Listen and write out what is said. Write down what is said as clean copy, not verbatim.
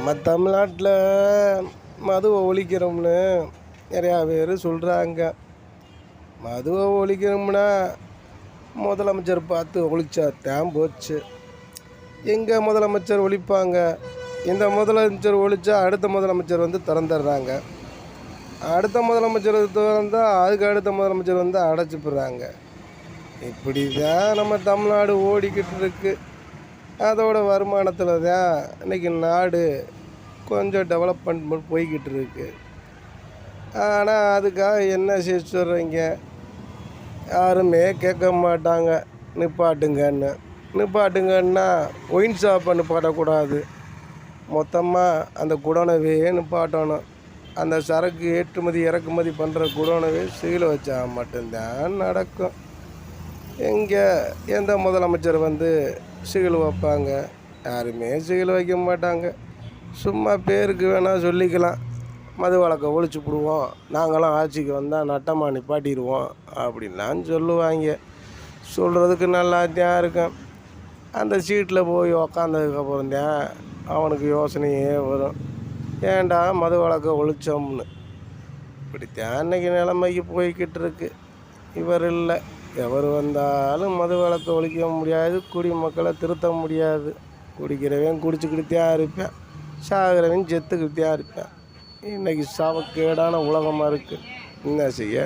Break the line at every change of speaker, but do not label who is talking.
நம்ம தமிழ்நாட்டில் மதுவை ஒழிக்கிறோம்னு நிறையா பேர் சொல்கிறாங்க. மதுவை ஒழிக்கிறோம்னா முதலமைச்சர் பார்த்து ஒழிச்சாத்தான் போச்சு. எங்கே முதலமைச்சர் ஒழிப்பாங்க? இந்த முதலமைச்சர் ஒழிச்சா அடுத்த முதலமைச்சர் வந்து திறந்துடுறாங்க. அடுத்த முதலமைச்சர் திறந்தால் அதுக்கு அடுத்த முதலமைச்சர் வந்து அடைச்சிப்படுறாங்க. இப்படி தான் நம்ம தமிழ்நாடு ஓடிக்கிட்டு இருக்கு. அதோட வருமானத்தில் தான் இன்றைக்கி நாடு கொஞ்சம் டெவலப்மெண்ட் போய்கிட்டு இருக்கு. ஆனால் அதுக்காக என்ன செய்ய சொல்கிறீங்க? யாருமே கேட்க மாட்டாங்க. நிப்பாட்டுங்கன்னா ஒயின் ஷாப்பை நிப்பாட்டக்கூடாது, மொத்தமாக அந்த குடோனவே நிப்பாட்டணும். அந்த சரக்கு ஏற்றுமதி இறக்குமதி பண்ணுற குடோனவே சீல் வச்சா மட்டும்தான் நடக்கும். எங்கே எந்த முதலமைச்சர் வந்து சீல் வைப்பாங்க? யாருமே சீல் வைக்க மாட்டாங்க. சும்மா பேருக்கு வேணால் சொல்லிக்கலாம், மது வழக்கை ஒழிச்சு விடுவோம், நாங்களாம் ஆட்சிக்கு வந்தால் நட்டமாக நிப்பாட்டிடுவோம் அப்படின்லாம் சொல்லுவாங்க. சொல்கிறதுக்கு நல்லாத்தான் இருக்கும். அந்த சீட்டில் போய் உக்காந்ததுக்கப்புறம் தான் அவனுக்கு யோசனையே வரும், ஏன்டா மது வழக்கை ஒழிச்சோம்னு. இப்படித்தான் இன்றைக்கி நிலைமைக்கு போய்கிட்டு இருக்கு. இவர் இல்லை, எவர் வந்தாலும் மது வழக்கை ஒழிக்க முடியாது, குடிமக்களை திருத்த முடியாது. குடிக்கிறவன் குடிச்சுக்கிட்டுத்தான் இருப்பேன், சாகிறவன் செத்துக்கிட்டுத்தான் இருப்பேன். இன்றைக்கி சாவக்கேடான உலகமாக இருக்குது. என்ன செய்ய?